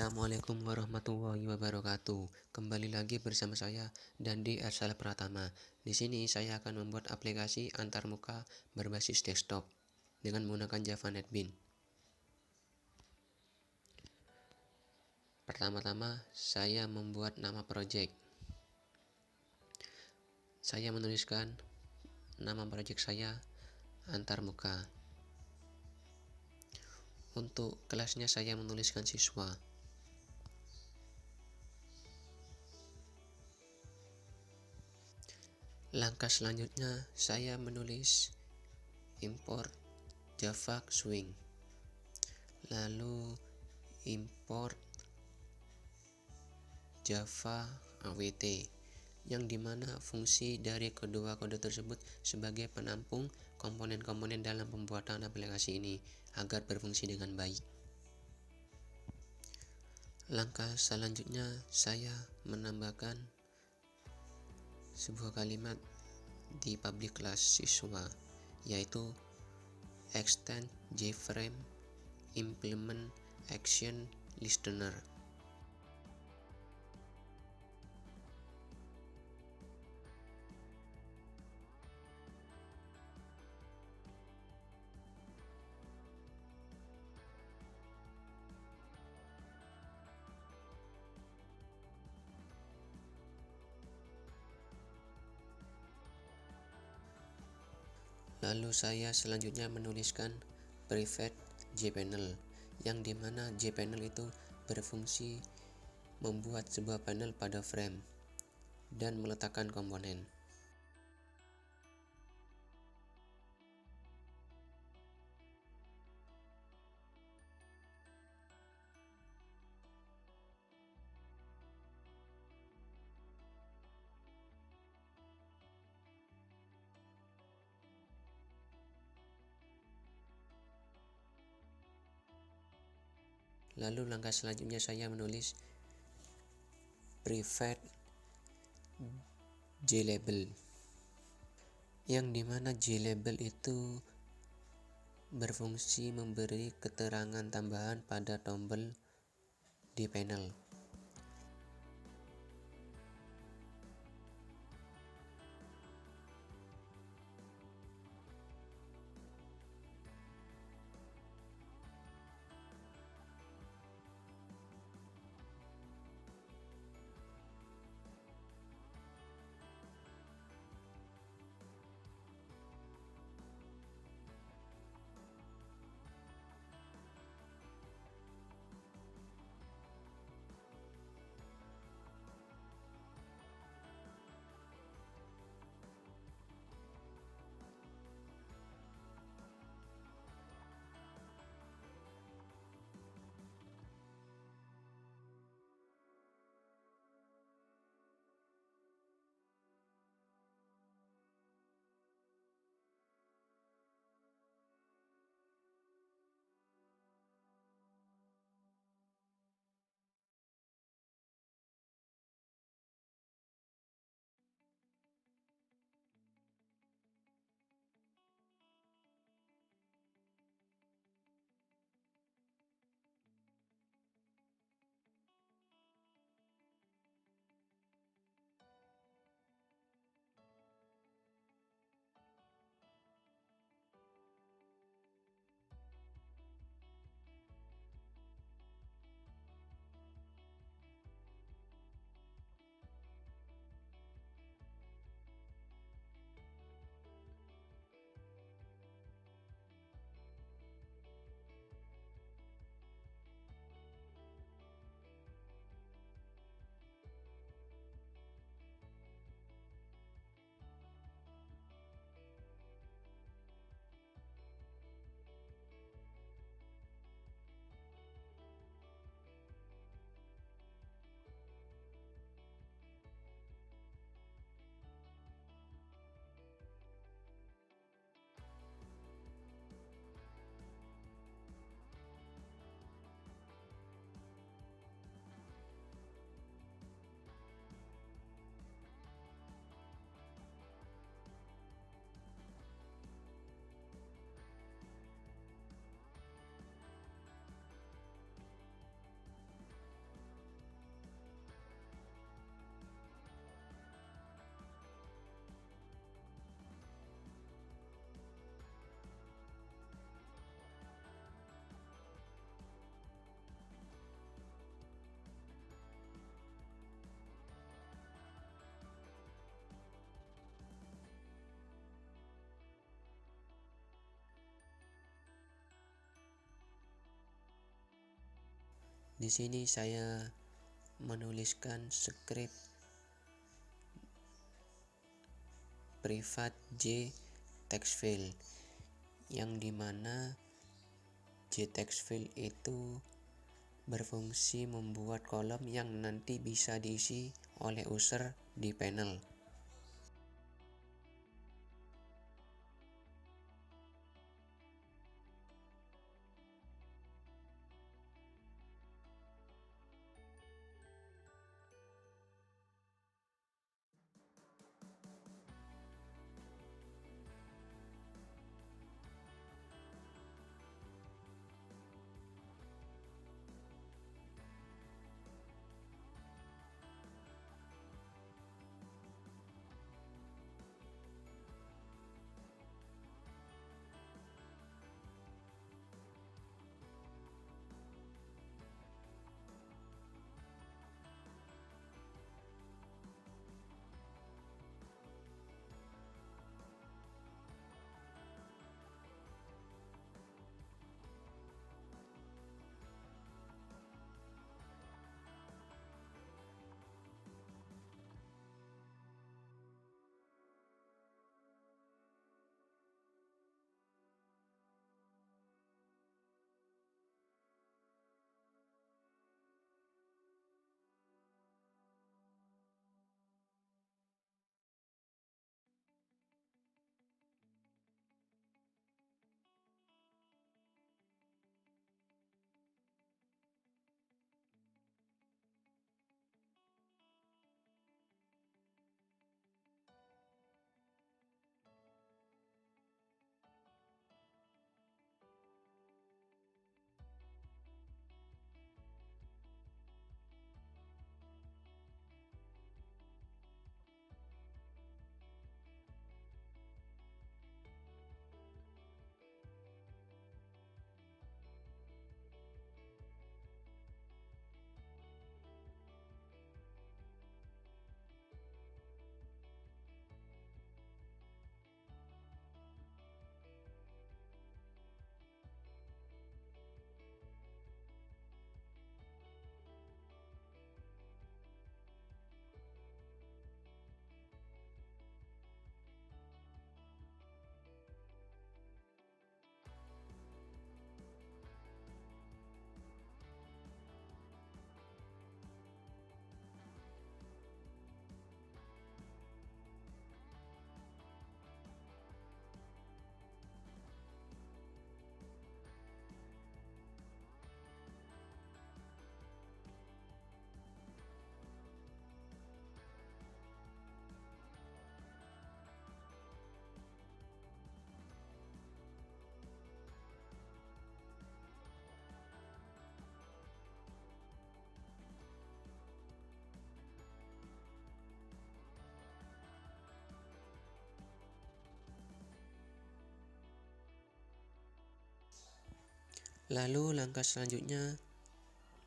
Assalamualaikum warahmatullahi wabarakatuh. Kembali lagi bersama saya Dandi Ersal Pratama. Di sini saya akan membuat aplikasi antarmuka berbasis desktop dengan menggunakan Java NetBeans. Pertama-tama saya membuat nama project. Saya menuliskan nama project saya antarmuka. Untuk kelasnya saya menuliskan siswa. Langkah selanjutnya saya menulis import Java Swing, lalu import Java AWT, yang dimana fungsi dari kedua kode tersebut sebagai penampung komponen-komponen dalam pembuatan aplikasi ini agar berfungsi dengan baik. Langkah selanjutnya saya menambahkan sebuah kalimat di public class siswa, yaitu extend JFrame implement action listener. Lalu saya selanjutnya menuliskan private jpanel, yang dimana jpanel itu berfungsi membuat sebuah panel pada frame dan meletakkan komponen. Lalu langkah selanjutnya saya menulis private JLabel, yang dimana JLabel itu berfungsi memberi keterangan tambahan pada tombol di panel. Di sini saya menuliskan script private J text file, yang dimana J text file itu berfungsi membuat kolom yang nanti bisa diisi oleh user di panel. Lalu langkah selanjutnya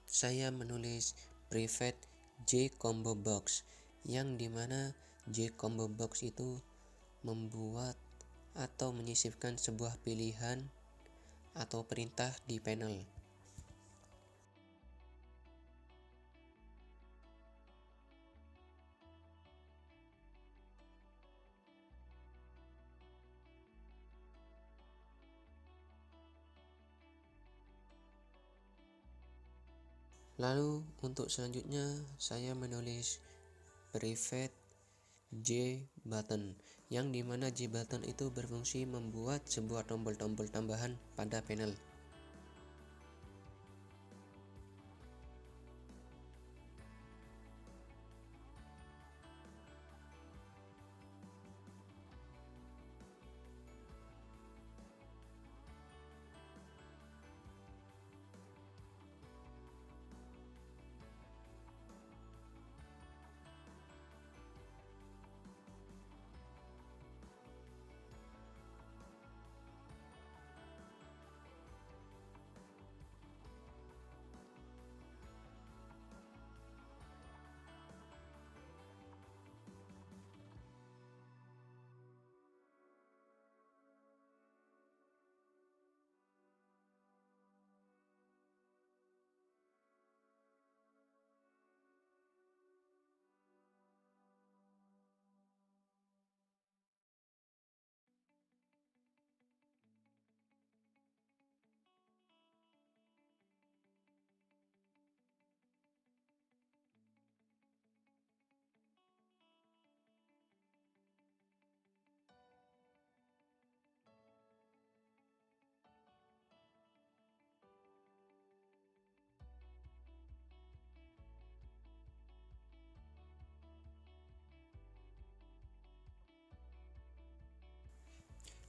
saya menulis private J combo box, yang dimana J combo box itu membuat atau menyisipkan sebuah pilihan atau perintah di panel. Lalu untuk selanjutnya saya menulis private J button, yang dimana J button itu berfungsi membuat sebuah tombol-tombol tambahan pada panel.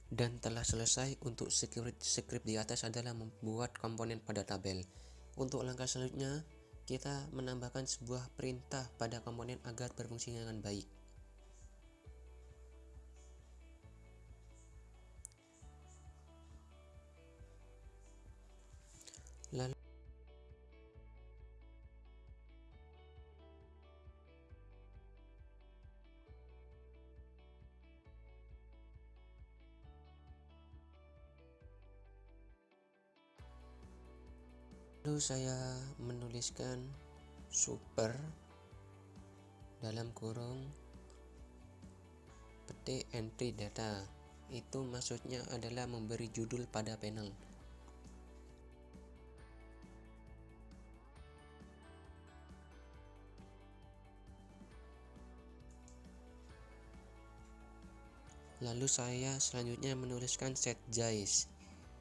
Dan telah selesai. Untuk script di atas adalah membuat komponen pada tabel. Untuk langkah selanjutnya, kita menambahkan sebuah perintah pada komponen agar berfungsi dengan baik. Lalu saya menuliskan super dalam kurung petik entry data. Itu maksudnya adalah memberi judul pada panel. Lalu saya selanjutnya menuliskan set size.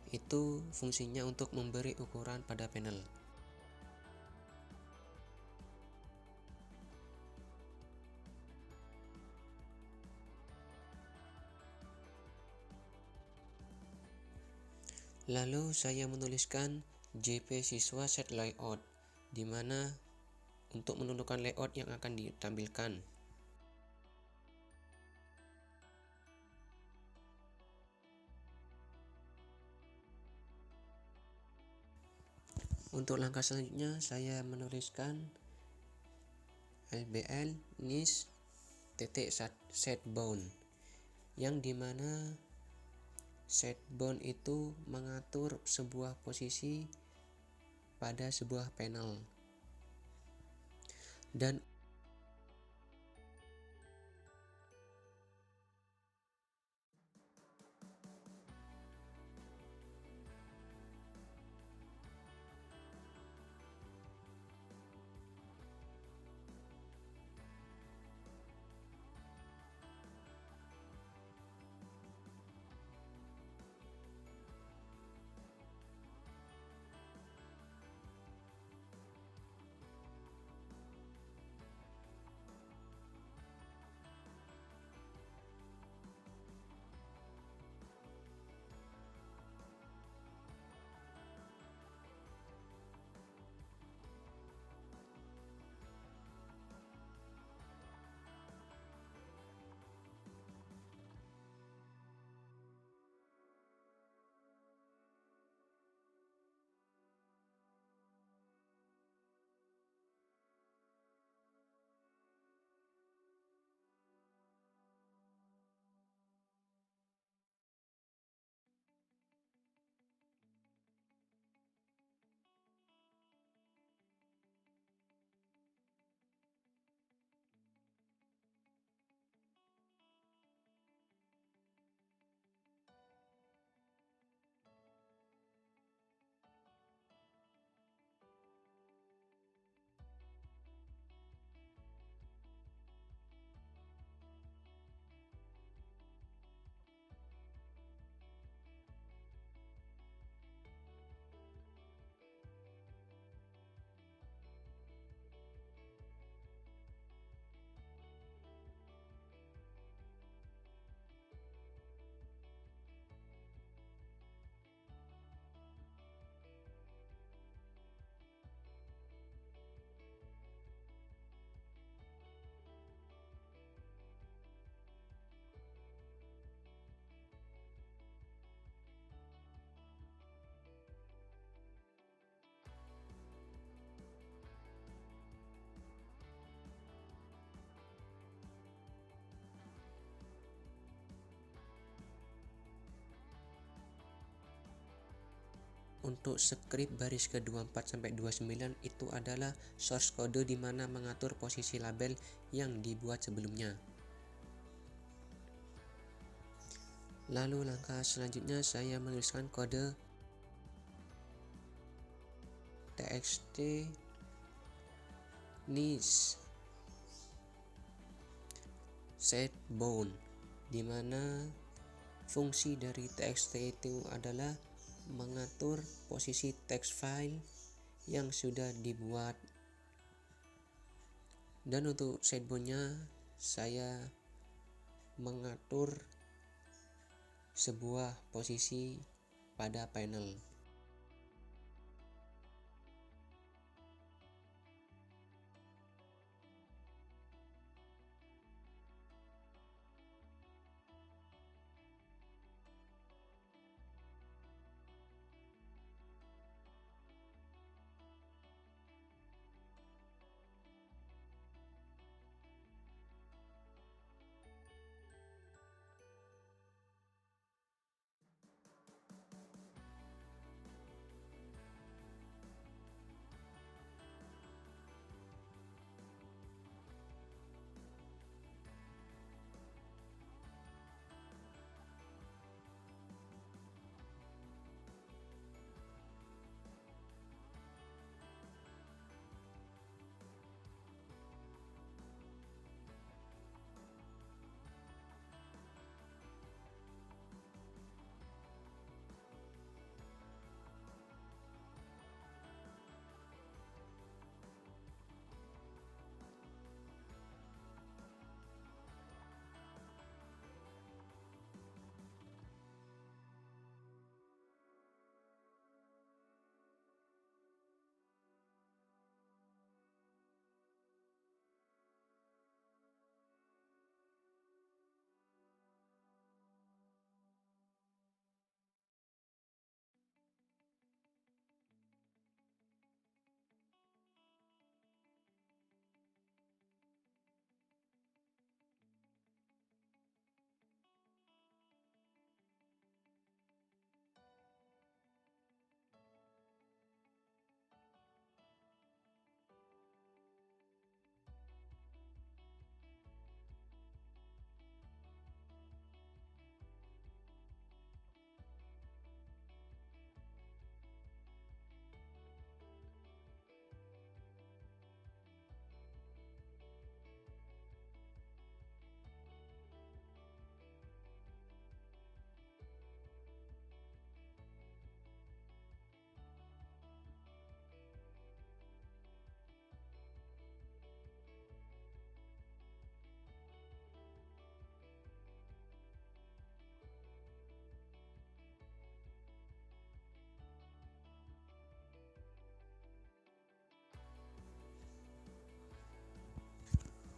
Itu fungsinya untuk memberi ukuran pada panel. Lalu saya menuliskan JP siswa set layout, di mana untuk menentukan layout yang akan ditampilkan. Untuk langkah selanjutnya saya menuliskan lbl niche setbound, yang dimana setbound itu mengatur sebuah posisi pada sebuah panel. Dan untuk script baris ke-24 sampai 29 itu adalah source code di mana mengatur posisi label yang dibuat sebelumnya. Lalu langkah selanjutnya saya menuliskan kode txt niche setbound, di mana fungsi dari txt itu adalah mengatur posisi text file yang sudah dibuat. Dan untuk setboundnya saya mengatur sebuah posisi pada panel.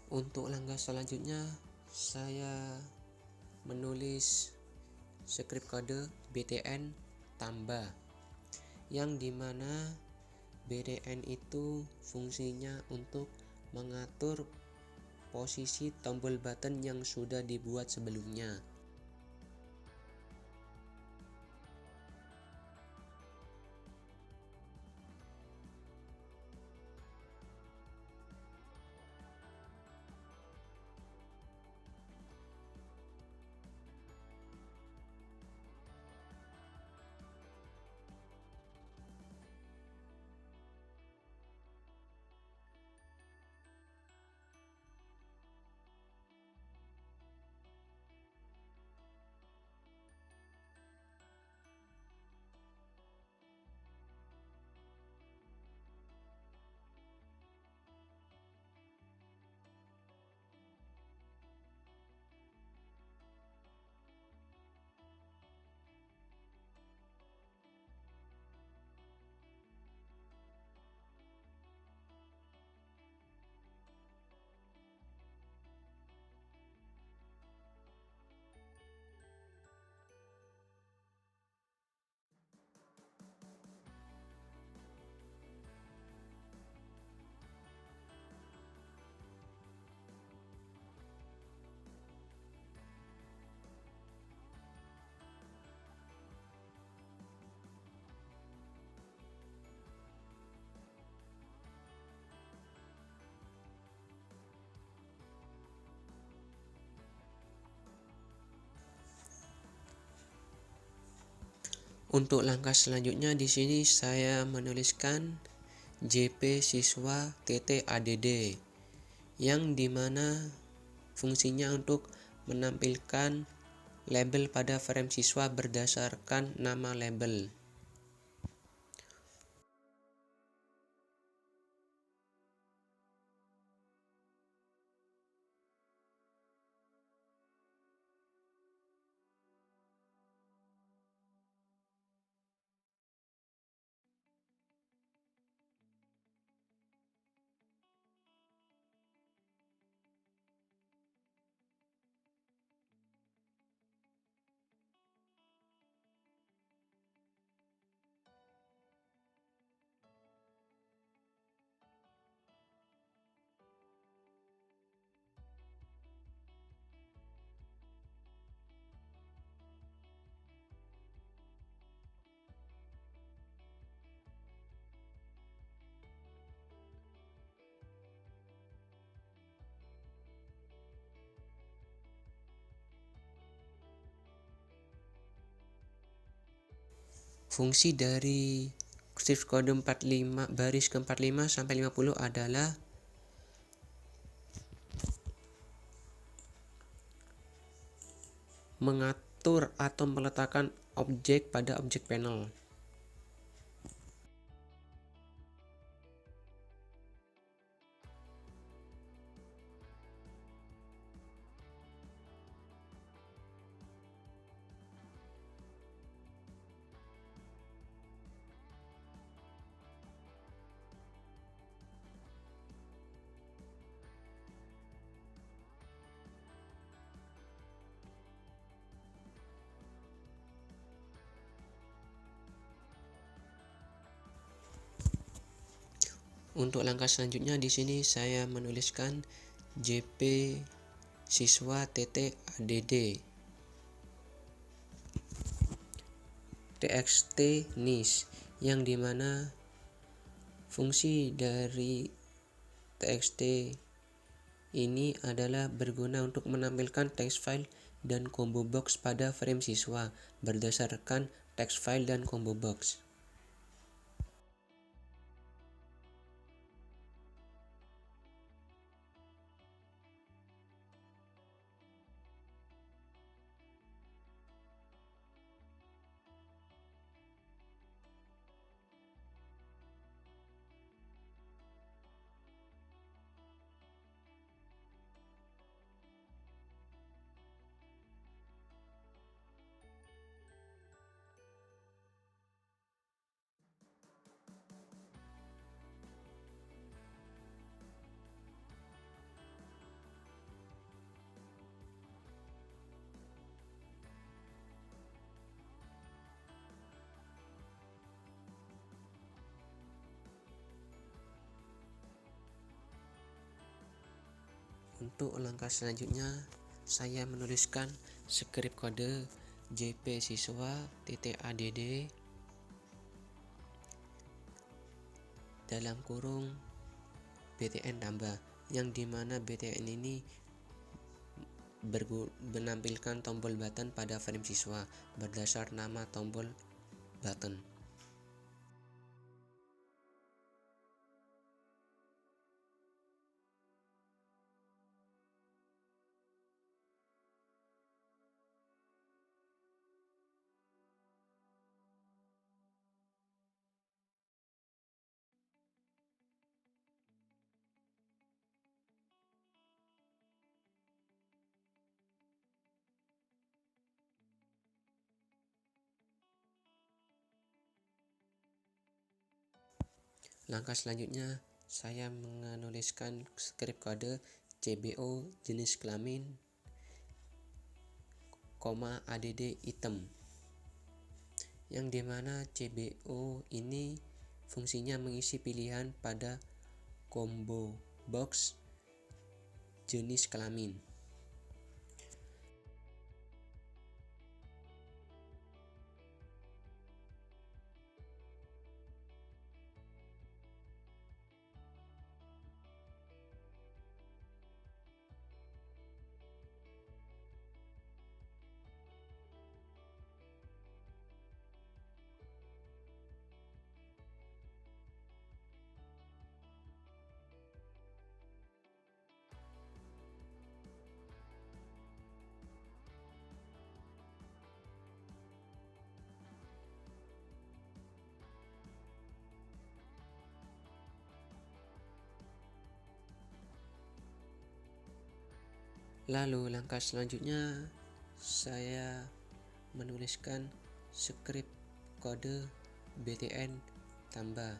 Untuk langkah selanjutnya, saya menulis script kode btn tambah, yang dimana btn itu fungsinya untuk mengatur posisi tombol button yang sudah dibuat sebelumnya. Untuk langkah selanjutnya di sini saya menuliskan JP siswa TTADD, yang dimana fungsinya untuk menampilkan label pada frame siswa berdasarkan nama label. Fungsi dari script kode 45 baris ke-45 sampai 50 adalah mengatur atau meletakkan objek pada objek panel. Untuk langkah selanjutnya di sini saya menuliskan JP siswa .add txt niche, yang dimana fungsi dari txt ini adalah berguna untuk menampilkan text file dan combo box pada frame siswa berdasarkan text file dan combo box. Untuk langkah selanjutnya, saya menuliskan skrip kode JP siswa .add dalam kurung btn tambah, yang dimana btn ini menampilkan tombol button pada frame siswa berdasar nama tombol button. Langkah selanjutnya, saya menuliskan skrip kode CBO jenis kelamin, add item, yang dimana CBO ini fungsinya mengisi pilihan pada combo box jenis kelamin. Lalu langkah selanjutnya, saya menuliskan skrip kode btn tambah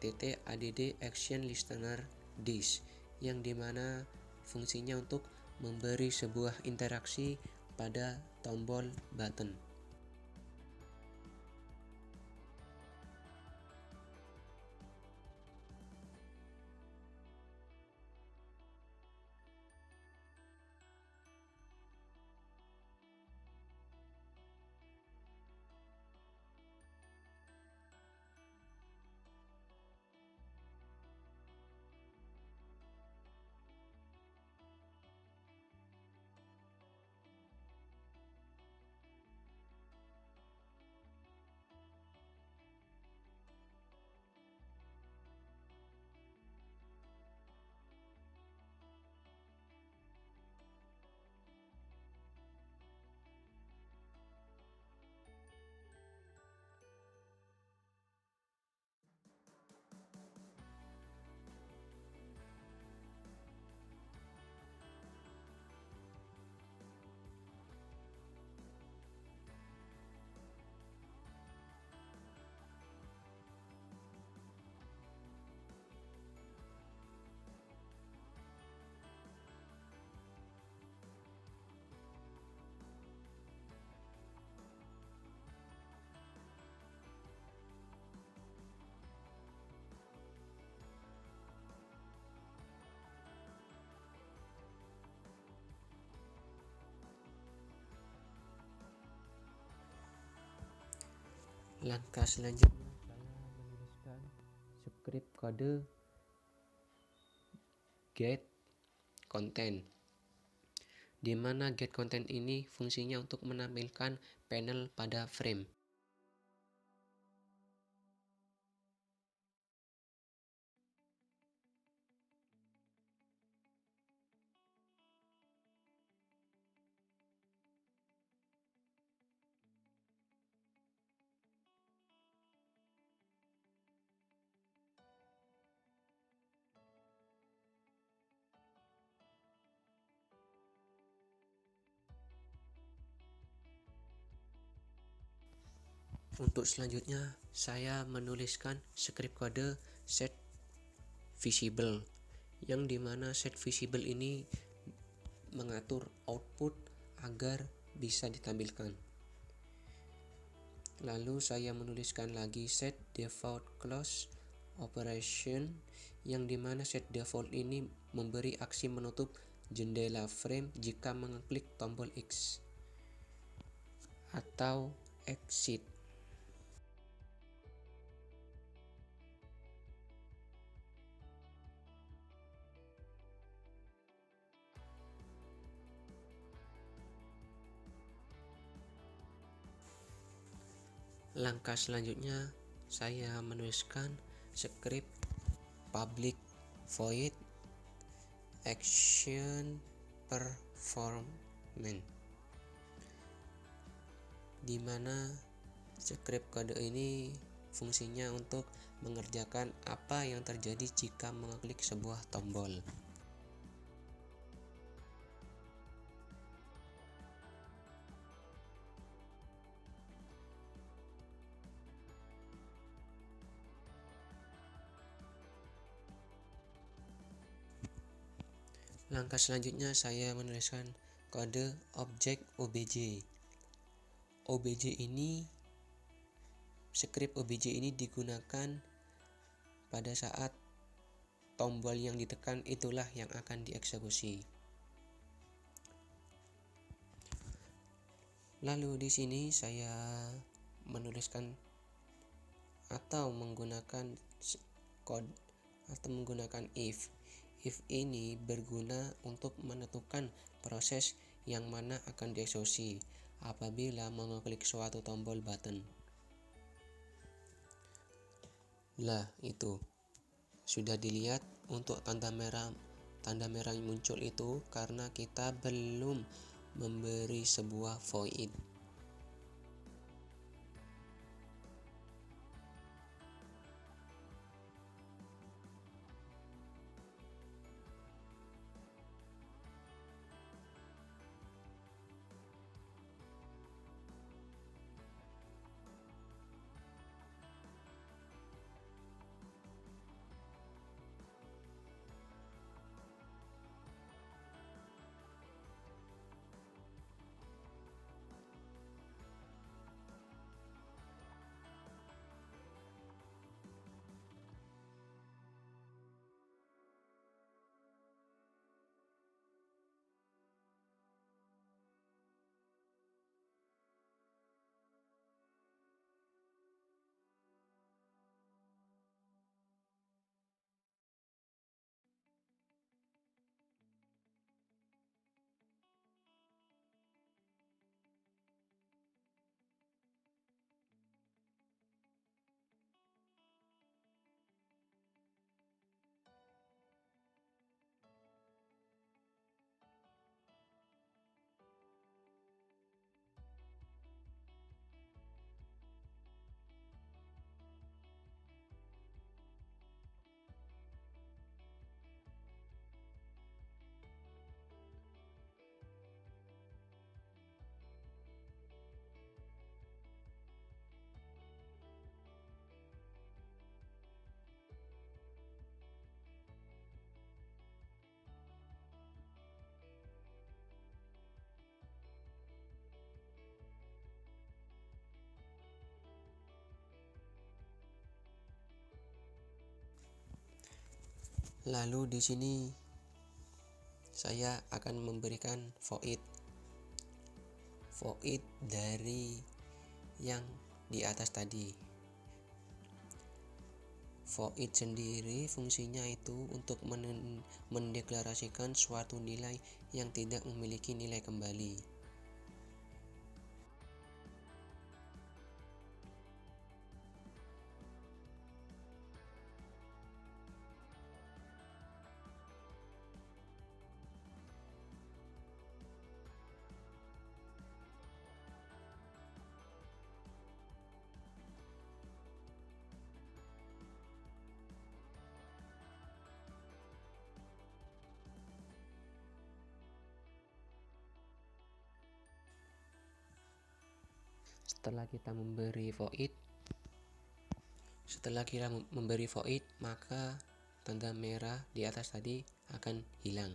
.add action listener disk, yang dimana fungsinya untuk memberi sebuah interaksi pada tombol button. Langkah selanjutnya saya menuliskan script kode get content, di mana get content ini fungsinya untuk menampilkan panel pada frame. Untuk selanjutnya, saya menuliskan script kode set visible, yang dimana set visible ini mengatur output agar bisa ditampilkan. Lalu saya menuliskan lagi set default close operation, yang dimana set default ini memberi aksi menutup jendela frame jika mengeklik tombol X atau exit. Langkah selanjutnya saya menuliskan script public void action performance, di mana script kode ini fungsinya untuk mengerjakan apa yang terjadi jika mengeklik sebuah tombol. Langkah selanjutnya saya menuliskan kode objek obj. Script obj ini digunakan pada saat tombol yang ditekan itulah yang akan dieksekusi. Lalu di sini saya menuliskan atau menggunakan if. If ini berguna untuk menentukan proses yang mana akan dieksekusi apabila mengeklik suatu tombol button. Lah, itu sudah dilihat untuk tanda merah yang muncul itu karena kita belum memberi sebuah void. Lalu di sini saya akan memberikan void dari yang di atas tadi. Void sendiri fungsinya itu untuk mendeklarasikan suatu nilai yang tidak memiliki nilai kembali. Setelah kita memberi void, maka tanda merah di atas tadi akan hilang.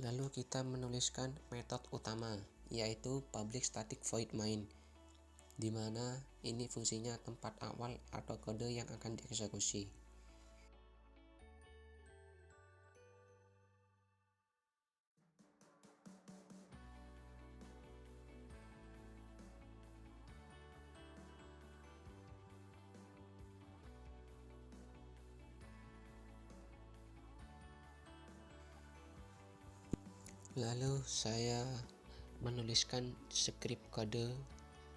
Lalu kita menuliskan metode utama, yaitu public static void main, di mana ini fungsinya tempat awal atau kode yang akan dieksekusi. Lalu saya menuliskan script kode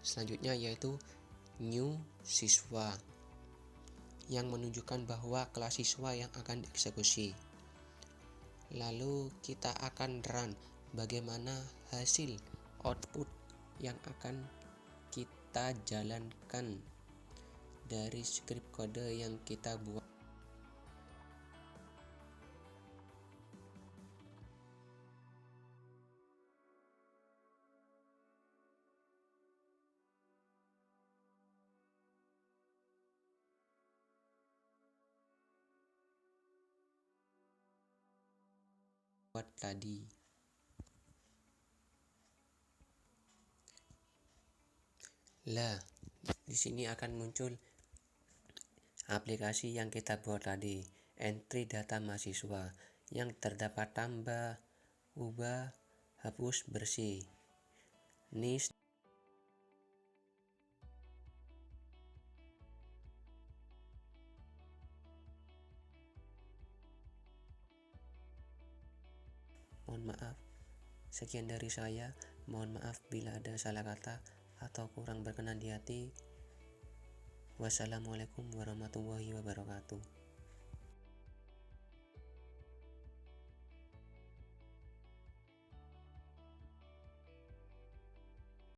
selanjutnya, yaitu new siswa, yang menunjukkan bahwa kelas siswa yang akan dieksekusi. Lalu kita akan run bagaimana hasil output yang akan kita jalankan dari script kode yang kita buat tadi. Lah, di sini akan muncul aplikasi yang kita buat tadi, entry data mahasiswa, yang terdapat tambah, ubah, hapus, bersih. Nis mohon maaf. Sekian dari saya. Mohon maaf bila ada salah kata atau kurang berkenan di hati. Wassalamualaikum warahmatullahi wabarakatuh.